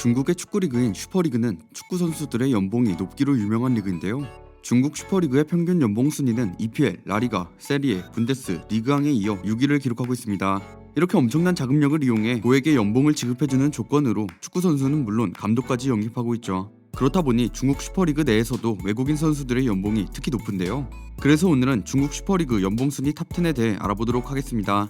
중국의 축구 리그인 슈퍼리그는 축구 선수들의 연봉이 높기로 유명한 리그인데요. 중국 슈퍼리그의 평균 연봉 순위는 EPL, 라리가, 세리에, 분데스, 리그왕에 이어 6위를 기록하고 있습니다. 이렇게 엄청난 자금력을 이용해 고액의 연봉을 지급해주는 조건으로 축구 선수는 물론 감독까지 영입하고 있죠. 그렇다 보니 중국 슈퍼리그 내에서도 외국인 선수들의 연봉이 특히 높은데요. 그래서 오늘은 중국 슈퍼리그 연봉 순위 탑10에 대해 알아보도록 하겠습니다.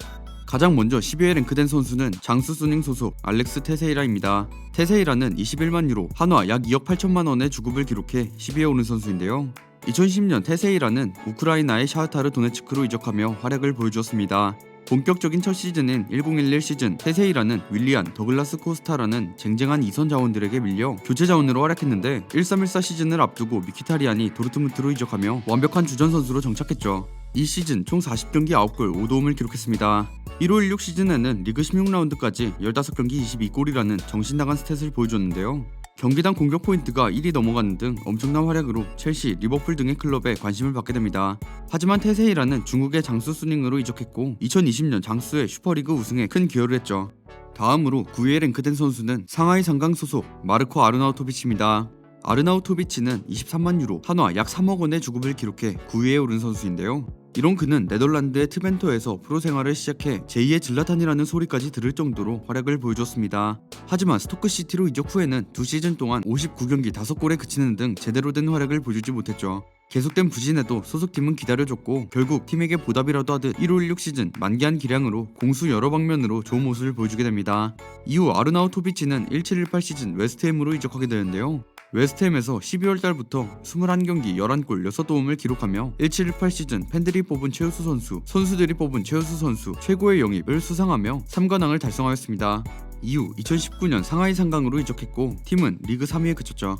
가장 먼저 10위에 랭크된 선수는 장수 수닝 소속 알렉스 테세이라입니다. 테세이라는 21만 유로, 한화 약 2억 8천만 원의 주급을 기록해 10위에 오른 선수인데요. 2010년 테세이라는 우크라이나의 샤흐타르 도네츠크로 이적하며 활약을 보여주었습니다. 본격적인 첫 시즌인 1011 시즌, 테세이라는 윌리안, 더글라스 코스타라는 쟁쟁한 2선 자원들에게 밀려 교체 자원으로 활약했는데 1314 시즌을 앞두고 미키타리안이 도르트문트로 이적하며 완벽한 주전 선수로 정착했죠. 이 시즌 총 40경기 9골 5도움을 기록했습니다. 1516 시즌에는 리그 16라운드까지 15경기 22골이라는 정신나간 스탯을 보여줬는데요. 경기당 공격 포인트가 1이 넘어가는 등 엄청난 활약으로 첼시, 리버풀 등의 클럽에 관심을 받게 됩니다. 하지만 테세이라는 중국의 장수 수닝으로 이적했고 2020년 장수의 슈퍼리그 우승에 큰 기여를 했죠. 다음으로 9위에 랭크된 선수는 상하이 상강 소속 마르코 아르나우토비치입니다. 아르나우토비치는 23만 유로, 한화 약 3억 원의 주급을 기록해 9위에 오른 선수인데요. 이런 그는 네덜란드의 트벤토에서 프로 생활을 시작해 제2의 질라탄이라는 소리까지 들을 정도로 활약을 보여줬습니다. 하지만 스토크시티로 이적 후에는 2시즌 동안 59경기 5골에 그치는 등 제대로 된 활약을 보여주지 못했죠. 계속된 부진에도 소속팀은 기다려줬고 결국 팀에게 보답이라도 하듯 1516 시즌 만기한 기량으로 공수 여러 방면으로 좋은 모습을 보여주게 됩니다. 이후 아르나우토비치는 1718 시즌 웨스트햄으로 이적하게 되는데요. 웨스트햄에서 12월 달부터 21경기 11골 6도움을 기록하며 1718 시즌 팬들이 뽑은 최우수 선수, 선수들이 뽑은 최우수 선수, 최고의 영입을 수상하며 3관왕을 달성하였습니다. 이후 2019년 상하이 상강으로 이적했고 팀은 리그 3위에 그쳤죠.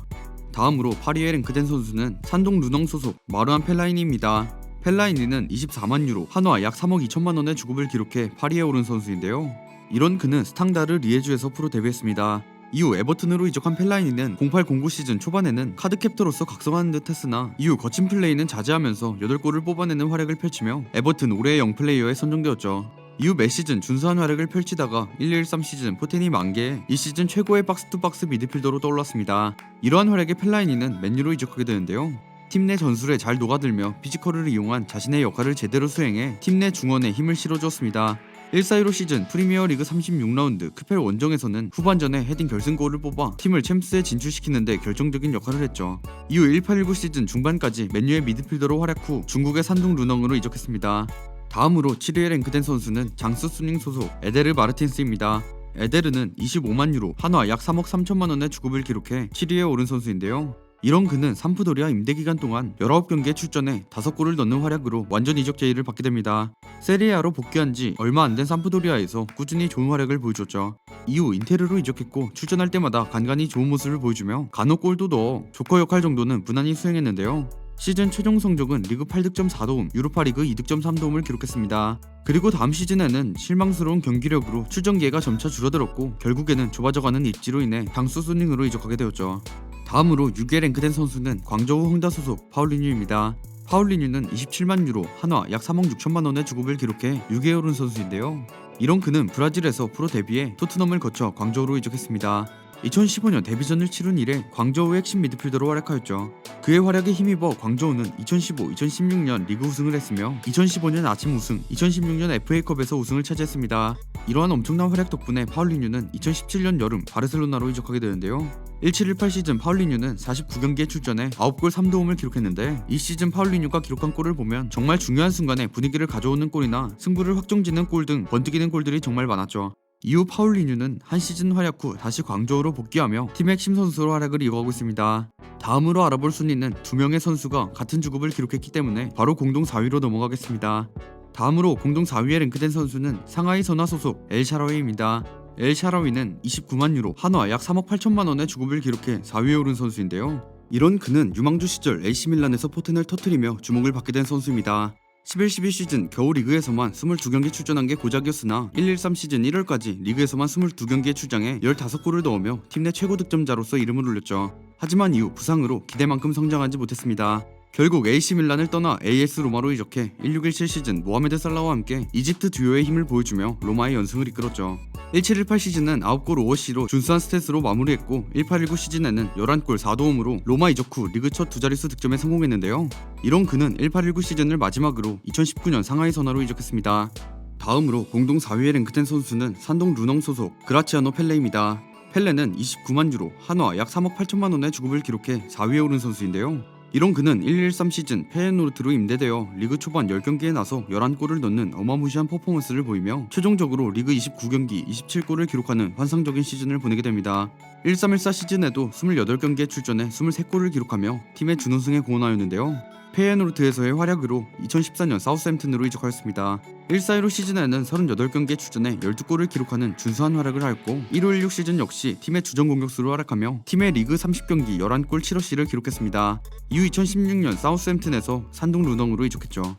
다음으로 8위에 랭크된 선수는 산동 루넝 소속 마르안 펠라이니입니다. 펠라이니는 24만 유로, 한화 약 3억 2천만 원의 주급을 기록해 8위에 오른 선수인데요. 이런 그는 스탕다르 리에주에서 프로 데뷔했습니다. 이후 에버튼으로 이적한 펠라이니는 0809 시즌 초반에는 카드캡터로서 각성하는 듯 했으나 이후 거친 플레이는 자제하면서 8골을 뽑아내는 활약을 펼치며 에버튼 올해의 영플레이어에 선정되었죠. 이후 매 시즌 준수한 활약을 펼치다가 1213 시즌 포텐이 만개해 이 시즌 최고의 박스투박스 미드필더로 떠올랐습니다. 이러한 활약의 펠라이니는 맨유로 이적하게 되는데요. 팀 내 전술에 잘 녹아들며 피지컬을 이용한 자신의 역할을 제대로 수행해 팀 내 중원에 힘을 실어주었습니다. 1415 시즌 프리미어리그 36라운드 크펠 원정에서는 후반전에 헤딩 결승골을 뽑아 팀을 챔스에 진출시키는데 결정적인 역할을 했죠. 이후 1819 시즌 중반까지 맨유의 미드필더로 활약 후 중국의 산둥 루넝으로 이적했습니다. 다음으로 7위에 랭크된 선수는 장수 수닝 소속 에데르 마르틴스입니다. 에데르는 25만 유로, 한화 약 3억 3천만 원의 주급을 기록해 7위에 오른 선수인데요. 이런 그는 삼프도리아 임대 기간 동안 19경기에 출전해 5골을 넣는 활약으로 완전 이적 제의를 받게 됩니다. 세리에아로 복귀한 지 얼마 안 된 삼프도리아에서 꾸준히 좋은 활약을 보여줬죠. 이후 인테르로 이적했고 출전할 때마다 간간히 좋은 모습을 보여주며 간혹 골도 넣어 조커 역할 정도는 무난히 수행했는데요. 시즌 최종 성적은 리그 8득점 4도움, 유로파리그 2득점 3도움을 기록했습니다. 그리고 다음 시즌에는 실망스러운 경기력으로 출전 기회가 점차 줄어들었고 결국에는 좁아져가는 입지로 인해 장수 수닝으로 이적하게 되었죠. 다음으로 6위에 랭크된 선수는 광저우 홍다 소속 파울리뉴입니다. 파울리뉴는 27만 유로, 한화 약 3억 6천만 원의 주급을 기록해 6위에 오른 선수인데요. 이런 그는 브라질에서 프로 데뷔해 토트넘을 거쳐 광저우로 이적했습니다. 2015년 데뷔전을 치른 이래 광저우의 핵심 미드필더로 활약하였죠. 그의 활약에 힘입어 광저우는 2015-2016년 리그 우승을 했으며 2015년 아침 우승, 2016년 FA컵에서 우승을 차지했습니다. 이러한 엄청난 활약 덕분에 파울리뉴는 2017년 여름 바르셀로나로 이적하게 되는데요. 1718 시즌 파울리뉴는 49경기에 출전해 9골 3도움을 기록했는데 이 시즌 파울리뉴가 기록한 골을 보면 정말 중요한 순간에 분위기를 가져오는 골이나 승부를 확정짓는 골 등 번뜩이는 골들이 정말 많았죠. 이후 파울리뉴는 한 시즌 활약 후 다시 광저우로 복귀하며 팀의 핵심 선수로 활약을 이어가고 있습니다. 다음으로 알아볼 순위는 2명의 선수가 같은 주급을 기록했기 때문에 바로 공동 4위로 넘어가겠습니다. 다음으로 공동 4위에 랭크된 선수는 상하이 선화 소속 엘 샤라위입니다. 엘 샤라위는 29만 유로, 한화 약 3억 8천만 원의 주급을 기록해 4위에 오른 선수인데요. 이런 그는 유망주 시절 AC 밀란에서 포텐을 터뜨리며 주목을 받게 된 선수입니다. 11-12 시즌 겨울 리그에서만 22경기 출전한 게 고작이었으나 113 시즌 1월까지 리그에서만 22경기에 출장해 15골을 넣으며 팀 내 최고 득점자로서 이름을 올렸죠. 하지만 이후 부상으로 기대만큼 성장하지 못했습니다. 결국 AC 밀란을 떠나 AS 로마로 이적해 1617 시즌 모하메드 살라와 함께 이집트 듀오의 힘을 보여주며 로마의 연승을 이끌었죠. 1718 시즌은 9골 5어시로 준수한 스탯으로 마무리했고 1819 시즌에는 11골 4도움으로 로마 이적 후 리그 첫 두 자릿수 득점에 성공했는데요. 이런 그는 1819 시즌을 마지막으로 2019년 상하이 선화로 이적했습니다. 다음으로 공동 4위에 랭크된 선수는 산동 루넝 소속 그라치아노 펠레입니다. 펠레는 29만 유로, 한화 약 3억 8천만 원의 주급을 기록해 4위에 오른 선수인데요. 이런 그는 113 시즌 페예노르트로 임대되어 리그 초반 10경기에 나서 11골을 넣는 어마무시한 퍼포먼스를 보이며 최종적으로 리그 29경기 27골을 기록하는 환상적인 시즌을 보내게 됩니다. 1314 시즌에도 28경기에 출전해 23골을 기록하며 팀의 준우승에 공헌하였는데요. 페예노르트에서의 활약으로 2014년 사우스햄튼으로 이적하였습니다. 1415 시즌에는 38경기에 출전해 12골을 기록하는 준수한 활약을 하였고 1516 시즌 역시 팀의 주전 공격수로 활약하며 팀의 리그 30경기 11골 7어시를 기록했습니다. 이후 2016년 사우스햄튼에서 산동 루넝으로 이적했죠.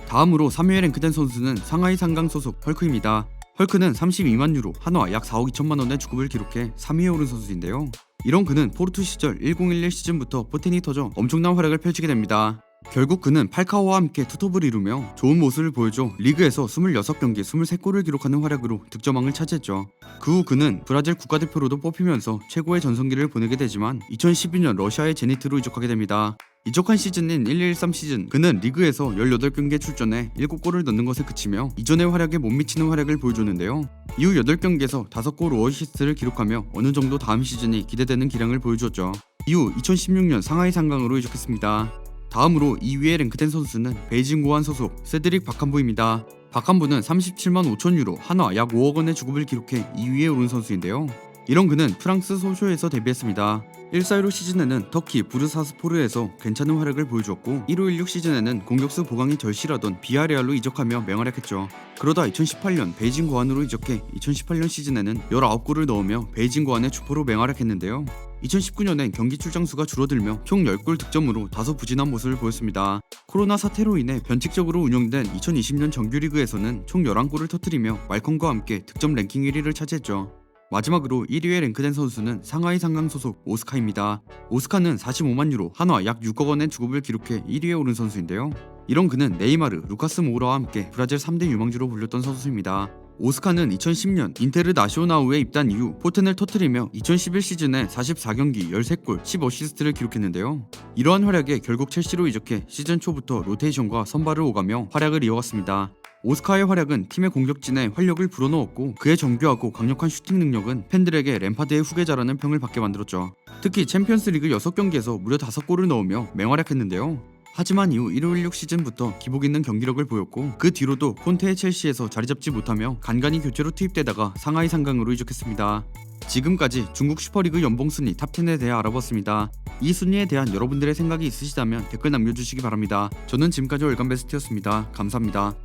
다음으로 3위에 랭크된 선수는 상하이 상강 소속 헐크입니다. 헐크는 32만 유로, 한화 약 4억 2천만 원의 주급을 기록해 3위에 오른 선수인데요. 이런 그는 포르투 시절 1011 시즌부터 포텐이 터져 엄청난 활약을 펼치게 됩니다. 결국 그는 팔카오와 함께 투톱을 이루며 좋은 모습을 보여줘 리그에서 26경기 23골을 기록하는 활약으로 득점왕을 차지했죠. 그 후 그는 브라질 국가대표로도 뽑히면서 최고의 전성기를 보내게 되지만 2012년 러시아의 제니트로 이적하게 됩니다. 이적한 시즌인 1213 시즌 그는 리그에서 18경기에 출전해 7골을 넣는 것에 그치며 이전의 활약에 못 미치는 활약을 보여줬는데요. 이후 8경기에서 5골 5어시스트를 기록하며 어느 정도 다음 시즌이 기대되는 기량을 보여주었죠. 이후 2016년 상하이 상강으로 이적했습니다. 다음으로 2위에 랭크된 선수는 베이징 고안 소속 세드릭 바칸부입니다. 바칸부는 37만 5천 유로, 한화 약 5억 원의 주급을 기록해 2위에 오른 선수인데요. 이런 그는 프랑스 소쇼에서 데뷔했습니다. 1415 시즌에는 터키 부르사스포르에서 괜찮은 활약을 보여주었고 1516 시즌에는 공격수 보강이 절실하던 비아레알로 이적하며 맹활약했죠. 그러다 2018년 베이징 고안으로 이적해 2018년 시즌에는 19골을 넣으며 베이징 고안의 주포로 맹활약했는데요. 2019년엔 경기 출장 수가 줄어들며 총 10골 득점으로 다소 부진한 모습을 보였습니다. 코로나 사태로 인해 변칙적으로 운영된 2020년 정규리그에서는 총 11골을 터뜨리며 말콤과 함께 득점 랭킹 1위를 차지했죠. 마지막으로 1위에 랭크된 선수는 상하이 상강 소속 오스카입니다. 오스카는 45만 유로, 한화 약 6억 원의 주급을 기록해 1위에 오른 선수인데요. 이런 그는 네이마르, 루카스 모우라와 함께 브라질 3대 유망주로 불렸던 선수입니다. 오스카는 2010년 인테르 나시오나우에 입단 이후 포텐을 터뜨리며 2011 시즌에 44경기 13골 10어시스트를 기록했는데요. 이러한 활약에 결국 첼시로 이적해 시즌 초부터 로테이션과 선발을 오가며 활약을 이어갔습니다. 오스카의 활약은 팀의 공격진에 활력을 불어넣었고 그의 정교하고 강력한 슈팅 능력은 팬들에게 램파드의 후계자라는 평을 받게 만들었죠. 특히 챔피언스리그 6경기에서 무려 5골을 넣으며 맹활약했는데요. 하지만 이후 1516 시즌부터 기복 있는 경기력을 보였고 그 뒤로도 콘테의 첼시에서 자리잡지 못하며 간간히 교체로 투입되다가 상하이 상강으로 이적했습니다. 지금까지 중국 슈퍼리그 연봉순위 탑10에 대해 알아봤습니다. 이 순위에 대한 여러분들의 생각이 있으시다면 댓글 남겨주시기 바랍니다. 저는 지금까지 월간베스트였습니다. 감사합니다.